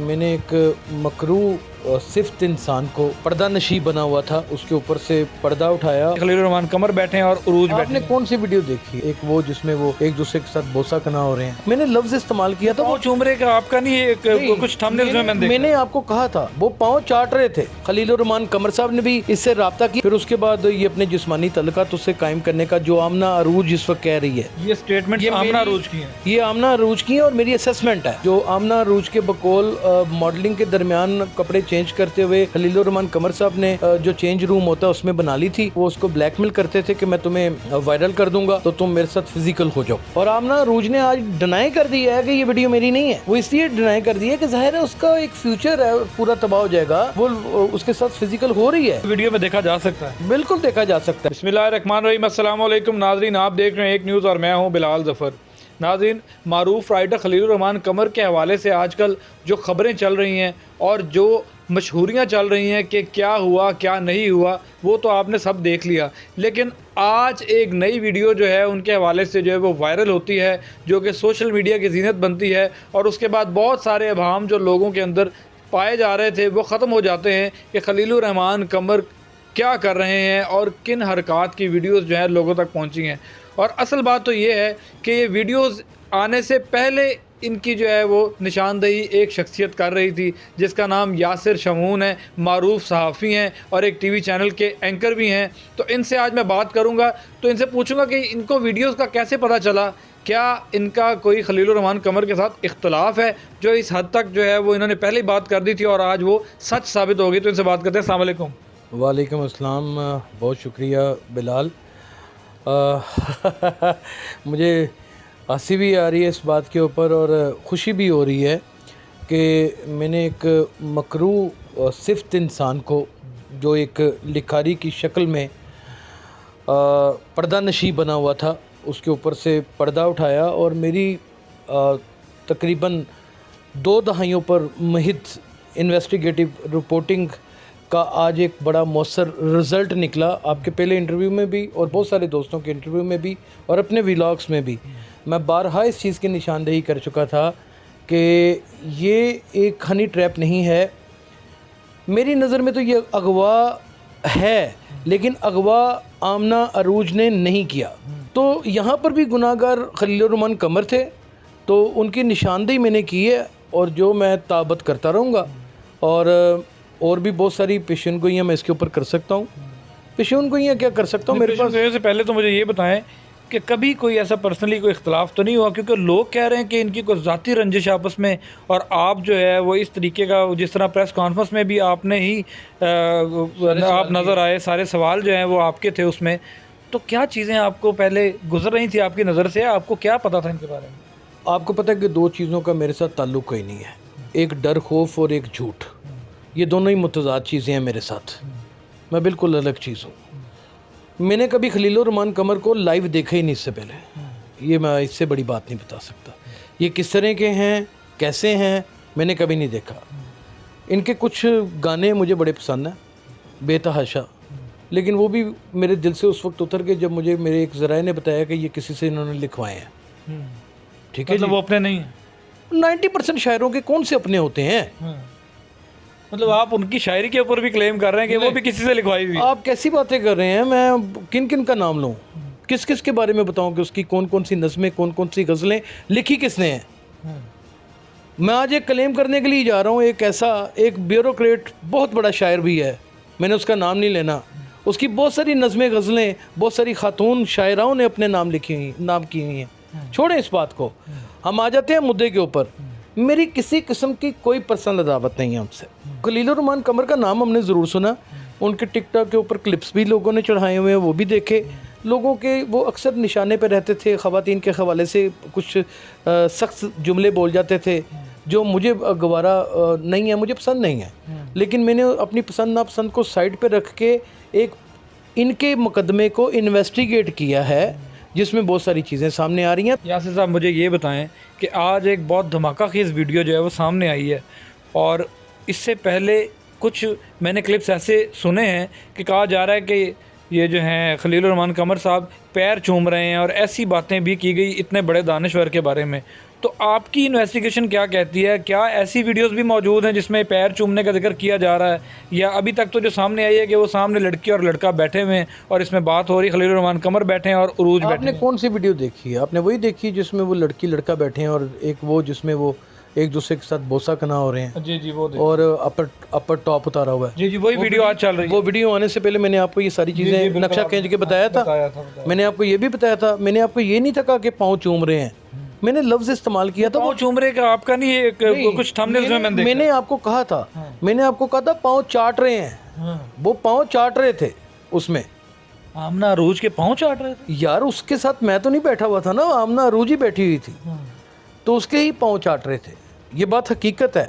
मैंने एक मकरू सिफ्त इंसान को पर्दा नशी बना हुआ था, उसके ऊपर से पर्दा उठाया। खलील रहमान कमर बैठे हैं और उरूज बैठे आपने हैं। कौन सी वीडियो देखी? एक वो जिसमें वो एक दूसरे के साथ बोसा कना हो रहे हैं। मैंने लफ्ज इस्तेमाल किया था, पाँव चूम रहे का आपका नहीं है, नहीं, कुछ थंबनेल्स में मैंने देखा। मैंने आपको कहा था वो पाँव चाट रहे थे। खलील रहमान कमर साहब ने भी इससे राब्ता किया। फिर उसके बाद ये अपने जिस्मानी तल्लुकात उससे कायम करने का जो आमना अरूज इस वक्त कह रही है, ये स्टेटमेंट आमना अरूज की है। ये आमना अरूज की है और मेरी असेसमेंट है। जो आमना अरूज के बकौल मॉडलिंग के दरमियान कपड़े चेंज करते हुए खलील रहमान कमर साहब ने जो चेंज रूम होता है उसमें बना ली थी। वो उसको ब्लैकमेल करते थे कि मैं तुम्हें वायरल कर दूंगा तो तुम मेरे साथ फिजिकल हो जाओ। और आमना अरूज ने आज डिनाई कर दिया है कि ये वीडियो मेरी नहीं है। वो इसलिए डिनाई कर दिया कि जाहिर है उसका एक फ्यूचर है, पूरा तबाह हो जाएगा। वो उसके साथ फिजिकल हो रही है। वीडियो में देखा जा सकता है, बिल्कुल देखा जा सकता है। बिस्मिल्लाहिर्रहमानिर्रहीम। अस्सलाम वालेकुम नाज़रीन, आप देख रहे हैं एक न्यूज़ और मैं हूं बिलाल ज़फ़र। नाज़रीन, मारूफ राइटर खलील रहमान कमर के हवाले से आजकल जो ख़बरें चल रही हैं और जो मशहूरियाँ चल रही हैं कि क्या हुआ क्या नहीं हुआ, वो तो आपने सब देख लिया। लेकिन आज एक नई वीडियो जो है उनके हवाले से जो है वो वायरल होती है, जो कि सोशल मीडिया की ज़ीनत बनती है। और उसके बाद बहुत सारे अभाम जो लोगों के अंदर पाए जा रहे थे वो ख़त्म हो जाते हैं कि खलील रहमान कमर क्या कर रहे हैं और किन हरकत की वीडियोस जो है लोगों तक पहुंची हैं। और असल बात तो ये है कि ये वीडियोस आने से पहले इनकी जो है वो निशानदेही एक शख्सियत कर रही थी जिसका नाम यासिर शमून है, मारूफ सहाफ़ी हैं और एक टीवी चैनल के एंकर भी हैं। तो इनसे आज मैं बात करूंगा, तो इनसे पूछूंगा कि इनको वीडियोस का कैसे पता चला, क्या इनका कोई खलील रहमान कमर के साथ इख्तलाफ है जो इस हद तक जो है वो इन्होंने पहले ही बात कर दी थी और आज वो सच साबित हो गई। तो इनसे बात करते हैं। अस्सलाम वालेकुम। वालेकुम अस्सलाम। बहुत शुक्रिया बिलाल। मुझे हंसी भी आ रही है इस बात के ऊपर और ख़ुशी भी हो रही है कि मैंने एक मकरू सिफ्त इंसान को जो एक लिखारी की शक्ल में पर्दा नशी बना हुआ था, उसके ऊपर से पर्दा उठाया और मेरी तकरीबन 2 दहाइयों पर महित इन्वेस्टिगेटिव रिपोर्टिंग का आज एक बड़ा मौसर रिज़ल्ट निकला। आपके पहले इंटरव्यू में भी और बहुत सारे दोस्तों के इंटरव्यू में भी और अपने व्लॉग्स में भी मैं बारहा इस चीज़ की निशानदेही कर चुका था कि ये एक हनी ट्रैप नहीं है। मेरी नज़र में तो ये अगवा है, लेकिन अगवा आमना अरूज ने नहीं किया। तो यहाँ पर भी गुनाहगार खलील रहमान कमर थे, तो उनकी निशानदेही मैंने की है और जो मैं ताबत करता रहूँगा। और भी बहुत सारी पेशन गोइयाँ मैं इसके ऊपर कर सकता हूँ। पेशन गोइयाँ क्या कर सकता हूँ मेरे पास? से पहले तो मुझे ये बताएं कि कभी कोई ऐसा पर्सनली कोई इख्तलाफ तो नहीं हुआ, क्योंकि लोग कह रहे हैं कि इनकी कोई ज़ाती रंजिश आपस में, और आप जो है वो इस तरीके का, जिस तरह प्रेस कॉन्फ्रेंस में भी आपने ही आप नज़र आए, सारे सवाल जो हैं वो आपके थे उसमें। तो क्या चीज़ें आपको पहले गुजर रही थी आपकी नज़र से, आपको क्या पता था इनके बारे में? आपको पता है कि 2 चीज़ों का मेरे साथ ताल्लुक़ कोई नहीं है, एक डर खौफ और एक झूठ। ये दोनों ही मुतज़ाद चीज़ें हैं मेरे साथ। मैं बिल्कुल अलग चीज़ हूँ। मैंने कभी खलील रहमान कमर को लाइव देखा ही नहीं इससे पहले। ये मैं इससे बड़ी बात नहीं बता सकता। ये किस तरह के हैं, कैसे हैं, मैंने कभी नहीं देखा। इनके कुछ गाने मुझे बड़े पसंद हैं बेतहाशा, लेकिन वो भी मेरे दिल से उस वक्त उतर के जब मुझे मेरे एक ज़राए ने बताया कि ये किसी से इन्होंने लिखवाए हैं। ठीक है, मतलब वो अपने नहीं हैं। 90% शायरों के कौन से अपने होते हैं? मतलब आप उनकी शायरी के ऊपर भी क्लेम कर रहे हैं कि वो भी किसी से लिखवाई हुई? आप कैसी बातें कर रहे हैं? मैं किन किन का नाम लूँ, किस किस के बारे में बताऊं कि उसकी कौन कौन सी नज़में, कौन कौन सी गज़लें लिखी किसने हैं? मैं आज एक क्लेम करने के लिए जा रहा हूँ। एक ब्यूरोक्रेट बहुत बड़ा शायर भी है, मैंने उसका नाम नहीं लेना। उसकी बहुत सारी नज़में गज़लें बहुत सारी खातून शायराओं ने अपने नाम की हुई हैं। छोड़ें इस बात को, हम आ जाते हैं मुद्दे के ऊपर। मेरी किसी किस्म की कोई पर्सनल अदावत नहीं है आपसे। खलील रहमान कमर का नाम हमने ज़रूर सुना, उनके टिकटॉक के ऊपर क्लिप्स भी लोगों ने चढ़ाए हुए हैं, वो भी देखे। लोगों के वो अक्सर निशाने पर रहते थे, ख़वातीन के हवाले से कुछ सख्त जुमले बोल जाते थे जो मुझे गवारा नहीं है, मुझे पसंद नहीं है। लेकिन मैंने अपनी पसंद नापसंद को साइड पर रख के एक इनके मुकदमे को इन्वेस्टिगेट किया है जिसमें बहुत सारी चीज़ें सामने आ रही हैं। यासिर साहब, मुझे ये बताएं कि आज एक बहुत धमाका खेज़ वीडियो जो है वो सामने आई है, और इससे पहले कुछ मैंने क्लिप्स ऐसे सुने हैं कि कहा जा रहा है कि ये जो हैं खलील रहमान कमर साहब पैर चूम रहे हैं और ऐसी बातें भी की गई इतने बड़े दानश्वर के बारे में। तो आपकी इन्वेस्टिगेशन क्या कहती है, क्या ऐसी वीडियोस भी मौजूद हैं जिसमें पैर चूमने का जिक्र किया जा रहा है, या अभी तक तो जो सामने आई है कि वो सामने लड़की और लड़का बैठे हुए हैं और इसमें बात हो रही है खलीलुर रहमान कमर बैठे हैं और उरूज बैठे आपने हैं? कौन सी वीडियो देखी है? आपने वही देखी जिसमें वो लड़की लड़का बैठे हैं और एक वो जिसमें वो एक दूसरे के साथ बोसा कना हो रहे हैं जी वो और अपर टॉप उतारा हुआ है? जी वही वीडियो आज चल रही है। वो वीडियो आने से पहले मैंने आपको ये सारी चीज़ें नक्शा खींच के बताया था। मैंने आपको ये भी बताया था, मैंने आपको ये नहीं था कहा कि पाँव चूम रहे हैं, मैंने लफ्ज़ इस्तेमाल किया था पाँव चूम रहे का आपका नहीं है, कुछ थंबनेल्स में मैंने देखा। मैंने आपको कहा था, मैंने आपको कहा था पाँव चाट रहे हैं, वो पाँव चाट रहे थे उसमें। आमना अरूज के पाँव चाट रहे थे यार उसके साथ मैं तो नहीं बैठा हुआ था ना, आमना अरूज ही बैठी हुई थी, तो उसके ही पाँव चाट रहे थे। ये बात हकीकत है।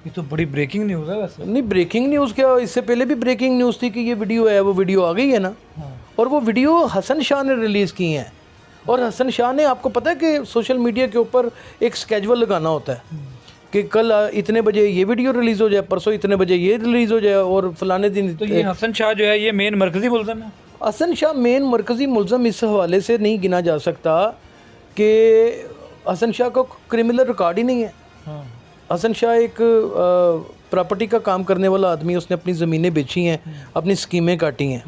ये तो बड़ी ब्रेकिंग न्यूज़ है वैसे। नहीं ब्रेकिंग न्यूज़ क्या, इससे पहले भी ब्रेकिंग न्यूज़ थी कि ये वीडियो है, वो वीडियो आ गई है ना। और वो वीडियो हसन शाह ने रिलीज़ की है, और हसन शाह ने, आपको पता है कि सोशल मीडिया के ऊपर एक स्केड्यूल लगाना होता है कि कल इतने बजे ये वीडियो रिलीज़ हो जाए, परसों इतने बजे ये रिलीज़ हो जाए, और फलाने दिन। तो ये हसन शाह जो है ये मेन मरकज़ी मुल्ज़िम है? हसन शाह मेन मरकज़ी मुल्ज़िम इस हवाले से नहीं गिना जा सकता कि हसन शाह का क्रिमिनल रिकॉर्ड ही नहीं है। हसन शाह एक प्रॉपर्टी का काम करने वाला आदमी है, उसने अपनी ज़मीनें बेची हैं, अपनी स्कीमें काटी हैं।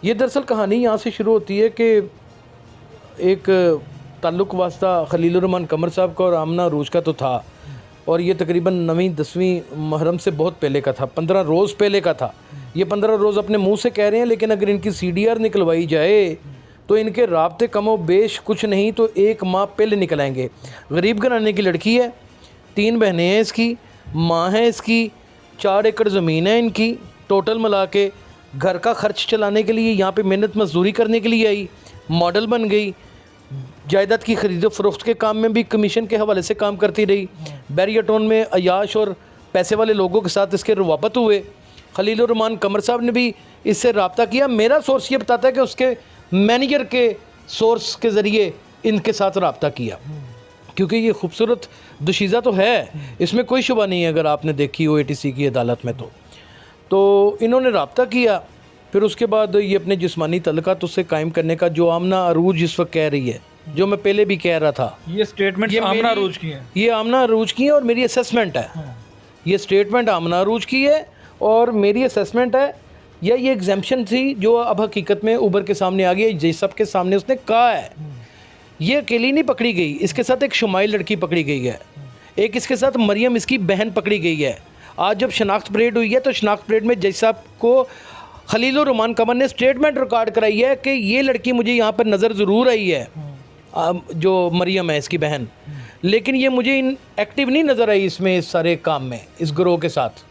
ये दरअसल कहानी यहाँ से शुरू होती है कि एक ताल्लुक़ वास्ता खलीलुर रहमान कमर साहब का और आमना अरूज का तो था, और ये तकरीबन 9वीं 10वीं मुहर्रम से बहुत पहले का था, 15 रोज़ पहले का था। ये 15 रोज़ अपने मुंह से कह रहे हैं, लेकिन अगर इनकी CDR निकलवाई जाए तो इनके राब्ते कमो बेश कुछ नहीं तो 1 माह पहले निकल आएंगे। गरीब घराने की लड़की है, 3 बहनें हैं इसकी, माँ है इसकी, 4 एकड़ ज़मीन है इनकी, टोटल मिला के घर का खर्च चलाने के लिए यहाँ पे मेहनत मजदूरी करने के लिए आई, मॉडल बन गई, जायदाद की खरीदो फरोख्त के काम में भी कमीशन के हवाले से काम करती रही। बैरिया टाउन में अयाश और पैसे वाले लोगों के साथ इसके रवाबत हुए। खलीलुर रहमान कमर साहब ने भी इससे रब्ता किया। मेरा सोर्स ये बताता है कि उसके मैनेजर के सोर्स के ज़रिए इनके साथ रब्ता किया, क्योंकि ये खूबसूरत दुशीज़ा तो है, इसमें कोई शुबा नहीं है अगर आपने देखी हो ATC की अदालत में। तो इन्होंने रब्ता किया। फिर उसके बाद ये अपने जिस्मानी तल्लुकात उससे कायम करने का, जो आमना अरूज इस वक्त कह रही है, जो मैं पहले भी कह रहा था, ये स्टेटमेंट आमना अरूज की है, ये आमना अरूज की है और मेरी असेसमेंट है। ये स्टेटमेंट आमना अरूज की है और मेरी असेसमेंट है, या ये एग्जाम्पशन थी जो अब हकीकत में उभर के सामने आ गई, जिस सब के सामने उसने कहा है। ये अकेली नहीं पकड़ी गई, इसके साथ एक शुमाइल लड़की पकड़ी गई है, एक इसके साथ मरियम इसकी बहन पकड़ी गई है। आज जब शनाख्त परेड हुई है तो शनाख्त परेड में जज साहब को खलीलुर रहमान कमर ने स्टेटमेंट रिकॉर्ड कराई है कि ये लड़की मुझे यहाँ पर नज़र ज़रूर आई है, जो मरियम है इसकी बहन, लेकिन ये मुझे एक्टिव नहीं नज़र आई इसमें, इस सारे काम में, इस गिरोह के साथ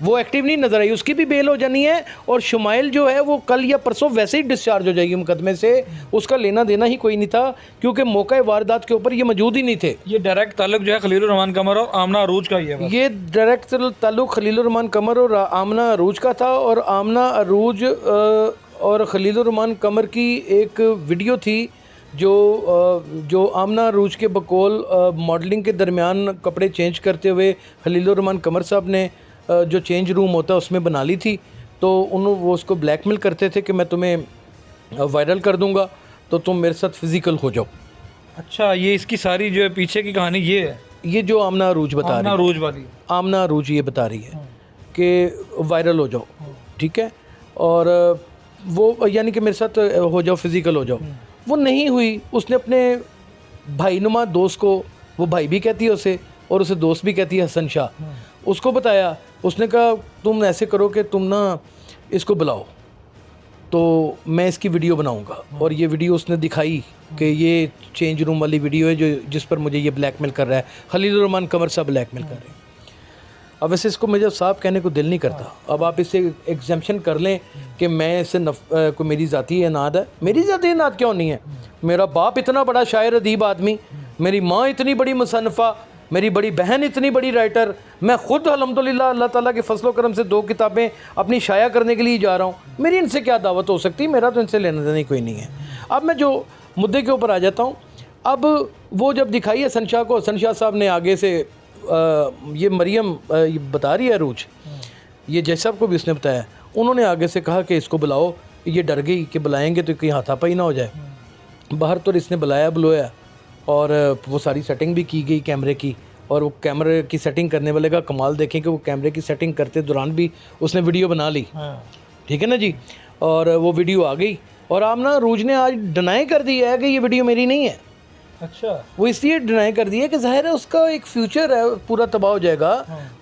वो एक्टिव नहीं नज़र आई। उसकी भी बेल हो जानी है, और शुमाइल जो है वो कल या परसों वैसे ही डिस्चार्ज हो जाएगी मुकदमे से, उसका लेना देना ही कोई नहीं था, क्योंकि मौका वारदात के ऊपर ये मौजूद ही नहीं थे। ये डायरेक्ट ताल्लुक जो है खलीलुर रहमान कमर और आमना अरूज का ही है। ये डायरेक्ट ताल्लुक खलीलुर रहमान कमर और आमना अरूज का था, और आमना अरूज और खलीलुर रहमान कमर की एक वीडियो थी जो आमना अरूज के बकौल मॉडलिंग के दरमियान कपड़े चेंज करते हुए खलीलुर रहमान कमर साहब ने जो चेंज रूम होता है उसमें बना ली थी। तो वो उसको ब्लैकमेल करते थे कि मैं तुम्हें वायरल कर दूंगा तो तुम मेरे साथ फिज़िकल हो जाओ। अच्छा, ये इसकी सारी जो है पीछे की कहानी ये है, ये जो आमना अरूज बता रही है, अरूज वाली आमना अरूज ये बता रही है कि वायरल हो जाओ, ठीक है, और वो यानी कि मेरे साथ हो जाओ, फिज़िकल हो जाओ। वो नहीं हुई। उसने अपने भाईनुमा दोस्त को, वो भाई भी कहती है उसे और उसे दोस्त भी कहती है, हसन शाह, उसको बताया। उसने कहा तुम ऐसे करो कि तुम ना इसको बुलाओ तो मैं इसकी वीडियो बनाऊंगा, और ये वीडियो उसने दिखाई कि ये चेंज रूम वाली वीडियो है जो जिस पर मुझे ये ब्लैकमेल कर रहा है, खलीलुर रहमान कमर साहब ब्लैकमेल कर रहे हैं। अब वैसे इसको मुझे साफ कहने को दिल नहीं करता। अब आप इससे एग्जाम्पशन कर लें कि मैं इससे को मेरी ज़ाती इनाद है। मेरी ज़ाती इनाद क्यों नहीं है? मेरा बाप इतना बड़ा शायर अदीब आदमी, मेरी माँ इतनी बड़ी मुसन्नफ़ा, मेरी बड़ी बहन इतनी बड़ी राइटर, मैं ख़ुद अल्हम्दुलिल्लाह अल्लाह ताला के फजलो करम से 2 किताबें अपनी शाया करने के लिए जा रहा हूँ। मेरी इनसे क्या दावत हो सकती है? मेरा तो इनसे लेना देना कोई नहीं है। अब मैं जो मुद्दे के ऊपर आ जाता हूँ। अब वो जब दिखाई है हसन शाह को, हसन शाह साहब ने आगे से ये मरियम ये बता रही है अरूज, ये जज साहब को भी उसने बताया, उन्होंने आगे से कहा कि इसको बुलाओ। ये डर गई कि बुलाएंगे तो कहीं हाथापाई ना हो जाए। बाहर तो इसने बुलाया, और वो सारी सेटिंग भी की गई कैमरे की, और वो कैमरे की सेटिंग करने वाले का कमाल देखें कि वो कैमरे की सेटिंग करते दौरान भी उसने वीडियो बना ली। ठीक है ना जी, और वो वीडियो आ गई और आमना अरूज ने आज डिनाई कर दिया है कि ये वीडियो मेरी नहीं है। अच्छा, वो इसलिए डिनाई कर दिया कि जाहिर है उसका एक फ्यूचर है पूरा तबाह हो जाएगा।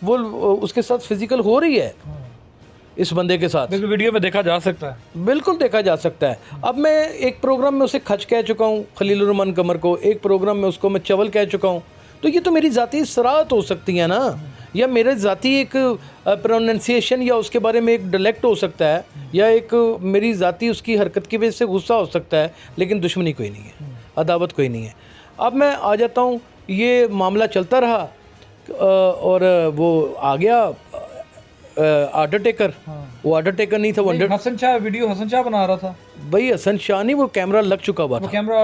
वो उसके साथ फिजिकल हो रही है इस बंदे के साथ, बिल्कुल वीडियो में देखा जा सकता है। बिल्कुल देखा जा सकता है। अब मैं एक प्रोग्राम में उसे खच कह चुका हूँ खलीलुर रहमान कमर को, एक प्रोग्राम में उसको मैं चवल कह चुका हूँ, तो ये तो मेरी ज़ाती सराहत हो सकती है ना, या मेरे ज़ाती एक प्रोनाउंसिएशन या उसके बारे में एक डायलेक्ट हो सकता है, या एक मेरी ज़ाती उसकी हरकत की वजह से गुस्सा हो सकता है, लेकिन दुश्मनी कोई नहीं है, अदावत कोई नहीं है। अब मैं आ जाता हूँ, ये मामला चलता रहा और वो आ गया आर्डर टेकर। वो आर्डर टेकर नहीं था, वो हसन शाह वीडियो हसन शाह बना रहा था भाई हसन शाह नहीं, वो कैमरा लग चुका हुआ था, कैमरा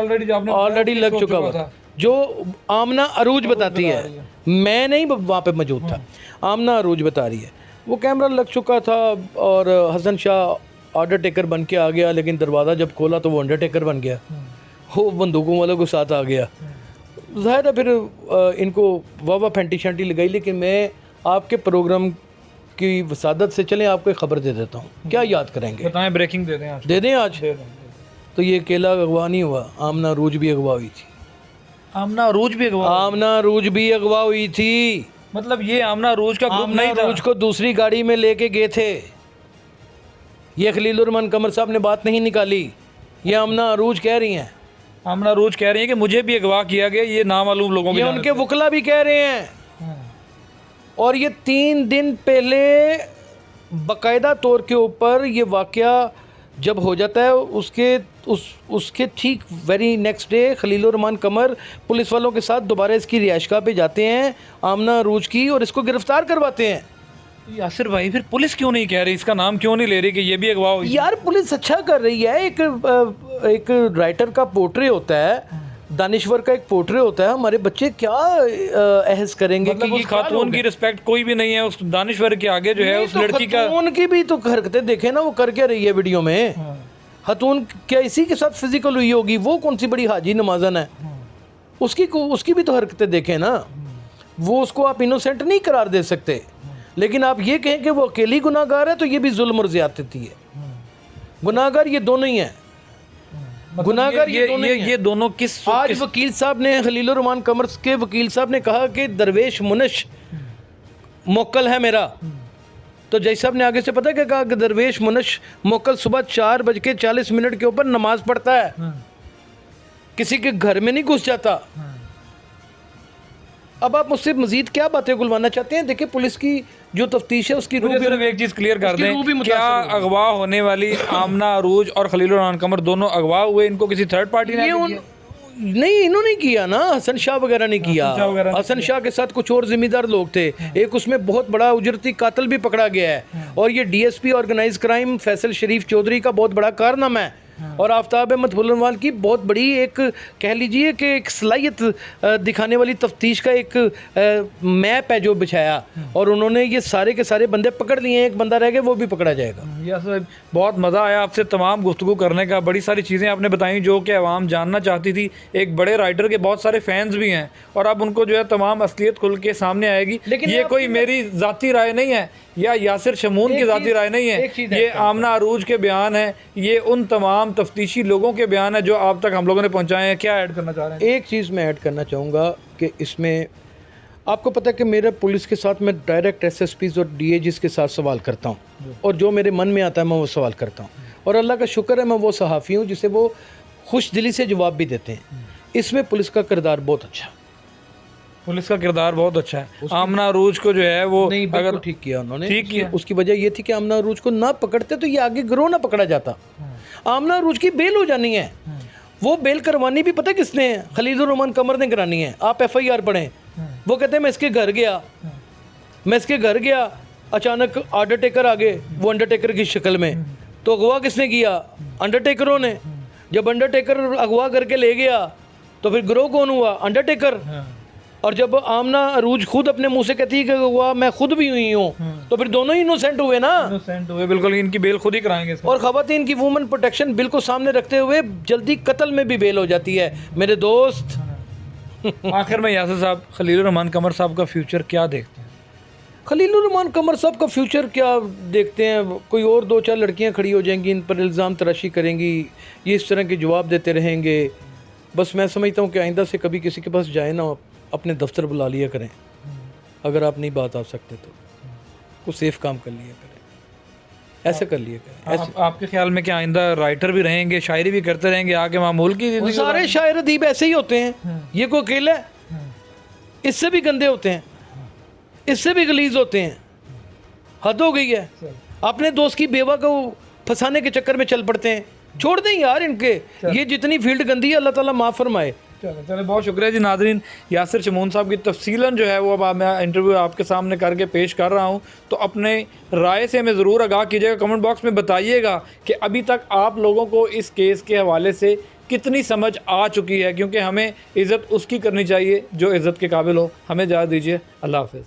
ऑलरेडी लग चुका हुआ था, जो आमना अरूज बताती है, मैं नहीं वहाँ पे मौजूद था, आमना अरूज बता रही है। वो कैमरा लग चुका था और हसन शाह ऑर्डर टेकर बन के आ गया, लेकिन दरवाज़ा जब खोला तो वो अंडरटेकर बन गया, वो बंदूकों वालों के साथ आ गया। ज़ाहिर है फिर इनको वाह फैंटी शैंटी लगाई, लेकिन मैं आपके प्रोग्राम की वसादत से चलें आपको एक खबर दे देता हूँ। क्या याद करेंगे, बताएं, ब्रेकिंग दे दें आज। दे दें आज। तो ये केला अगवा नहीं हुआ, आमना अरूज भी अगवा हुई थी। आमना अरूज भी अगवा, आमना अरूज भी अगवा हुई थी। मतलब ये आमना अरूज का ग्रुप नहीं था। अरूज को दूसरी गाड़ी में लेके गए थे, ये खलीलुर रहमान कमर साहब ने बात नहीं निकाली, ये आमना अरूज कह रही हैं। आमना अरूज कह रही है कि मुझे भी अगवा किया गया, ये नामालूम लोगों ये उनके वकला भी कह रहे हैं। और ये 3 दिन पहले बाकायदा तौर के ऊपर ये वाक़या जब हो जाता है, उसके ठीक very next day Khalilur Rahman Qamar police वालों के साथ दोबारा इसकी रिहाइशगाह पे जाते हैं आमना अरूज की, और इसको गिरफ्तार करवाते हैं। यासिर भाई, फिर पुलिस क्यों नहीं कह रही, इसका नाम क्यों नहीं ले रही कि ये भी अगवा हुई? यार पुलिस अच्छा कर रही है। एक राइटर का पोर्ट्रे होता है, दानिश्वर का एक पोर्ट्रे होता है, हमारे बच्चे क्या अहस करेंगे मतलब कि उस खातून की रिस्पेक्ट कोई भी नहीं है उस दानिश्वर के आगे, जो है उस लड़की का। खातून की भी तो हरकतें देखे ना, वो कर क्या रही है वीडियो में। खातून क्या इसी के साथ फिजिकल हुई होगी, वो कौन सी बड़ी हाजी नमाजन है, उसकी भी तो हरकतें देखें ना। वो उसको आप इनोसेंट नहीं करार दे सकते, लेकिन आप ये कहें कि वो अकेली गुनाहगार है, तो ये भी जुल्म और ज़्यादती है। गुनाहगार ये दोनों ही हैं, गुनाहगार ये दोनों किस आज वकील साहब ने, खलीलुर रहमान कमर के वकील साहब ने कहा कि दरवेश मुनश मोक्कल है मेरा, तो जज साहब ने आगे से पता क्या कहा कि दरवेश मुनश मोक्कल सुबह 4:40 के ऊपर नमाज पढ़ता है, किसी के घर में नहीं घुस जाता। अब आप मुझसे मजीद क्या बातें गुलवाना चाहते हैं? देखिए पुलिस की जो तफ्तीश है उसकी मुझे सिर्फ एक चीज़ क्लियर कर दें, क्या अगवा होने वाली आमना अरूज और खलीलुर रहमान कमर दोनों अगवा हुए, इनको किसी थर्ड पार्टी ने नहीं, इन्होंने किया ना, हसन शाह वगैरह ने किया। हसन शाह के साथ कुछ और जिम्मेदार लोग थे, एक उसमें बहुत बड़ा उजरती कातिल भी पकड़ा गया है, और ये डीएसपी ऑर्गेनाइज क्राइम फैसल शरीफ चौधरी का बहुत बड़ा कारनामा है, और आफ्ताब अहमद फुल्लनवाल की बहुत बड़ी एक कह लीजिए कि एक सलाहियत दिखाने वाली तफ्तीश का एक मैप है जो बिछाया, और उन्होंने ये सारे के सारे बंदे पकड़ लिए, एक बंदा रह गया, वो भी पकड़ा जाएगा। यस, बहुत मज़ा आया आपसे तमाम गुफ्तगू करने का, बड़ी सारी चीज़ें आपने बताई जो कि अवाम जानना चाहती थी। एक बड़े राइटर के बहुत सारे फैंस भी हैं, और अब उनको जो है तमाम असलियत खुल के सामने आएगी। लेकिन ये कोई मेरी ज़ाती राय नहीं है, या यासिर शमून की ज़ाती राय नहीं है, ये आमना अरूज के बयान है, ये उन तमाम तफ्तीशी लोगों के बयान है जो आप तक हम लोगों ने पहुंचाए हैं। क्या ऐड करना चाह रहे हैं? एक चीज़ मैं ऐड करना चाहूँगा कि इसमें आपको पता है कि मेरे पुलिस के साथ मैं डायरेक्ट एसएसपीज़ और डीएजीज़ के साथ सवाल करता हूँ, और जो मेरे मन में आता है मैं वो सवाल करता हूँ, और अल्लाह का शुक्र है मैं वो सहाफ़ी हूँ जिसे वो खुश दिली से जवाब भी देते हैं। इसमें पुलिस का किरदार बहुत अच्छा है, पुलिस का किरदार बहुत अच्छा है। आमना अरूज को जो है वो अगर ठीक किया उन्होंने, ठीक किया। उसकी वजह ये थी कि आमना अरूज को ना पकड़ते तो ये आगे गिरोह ना पकड़ा जाता। आमना अरूज की बेल हो जानी है, वो बेल करवानी भी पता किसने है? खलीलुर रहमान कमर ने करानी है। आप FIR पढ़ें, वो कहते हैं मैं इसके घर गया, अचानक अंडरटेकर आ गए, वो अंडरटेकर की शक्ल में, तो अगवा किसने किया? अंडरटेकरों ने। जब अंडरटेकर अगवा करके ले गया तो फिर गिरोह कौन हुआ? अंडरटेकर। और जब आमना अरूज खुद अपने मुंह से कहती है कि हुआ मैं खुद भी हुई हूँ, तो फिर दोनों ही इनोसेंट हुए ना। इनोसेंट हुए, बिल्कुल। इनकी बेल खुद ही कराएंगे। और खवातीन की वुमेन प्रोटेक्शन बिल को सामने रखते हुए जल्दी कत्ल में भी बेल हो जाती है। मेरे दोस्त आखिर में यासिर साहब, खलीलुर रहमान कमर साहब का फ्यूचर क्या देखते हैं? खलीलुर रहमान कमर साहब का फ्यूचर क्या देखते हैं? कोई और 2-4 लड़कियां खड़ी हो जाएंगी, इन पर इल्ज़ाम तराशी करेंगी, ये इस तरह के जवाब देते रहेंगे। बस मैं समझता हूँ कि आइंदा से कभी किसी के पास जाए ना, अपने दफ्तर बुला लिया करें, अगर आप नहीं बात आ सकते तो कुछ सेफ काम कर लिया करें, ऐसे कर लिया करें। आपके ख्याल में क्या आइंदा राइटर भी रहेंगे, शायरी भी करते रहेंगे आगे मामूल की वो जिंदगी? सारे शायर अदीब ऐसे ही होते हैं, ये कोई अकेला है? इससे भी गंदे होते हैं, इससे भी गलीज होते हैं। हद हो गई है। अपने दोस्त की बेवा को फंसाने के चक्कर में चल पड़ते हैं। छोड़ दें यार इनके, ये जितनी फील्ड गंदी है अल्लाह ताला माफ़ फरमाए। चलो बहुत शुक्रिया जी। नाजरीन, यासिर शमून साहब की तफसीलन जो है वो अब मैं इंटरव्यू आपके सामने करके पेश कर रहा हूँ, तो अपने राय से हमें ज़रूर आगाह कीजिएगा, कमेंट बॉक्स में बताइएगा कि अभी तक आप लोगों को इस केस के हवाले से कितनी समझ आ चुकी है, क्योंकि हमें इज़्ज़त उसकी करनी चाहिए जो इज़्ज़त के काबिल हो। हमें इजाज़त दीजिए, अल्लाह हाफ़िज़।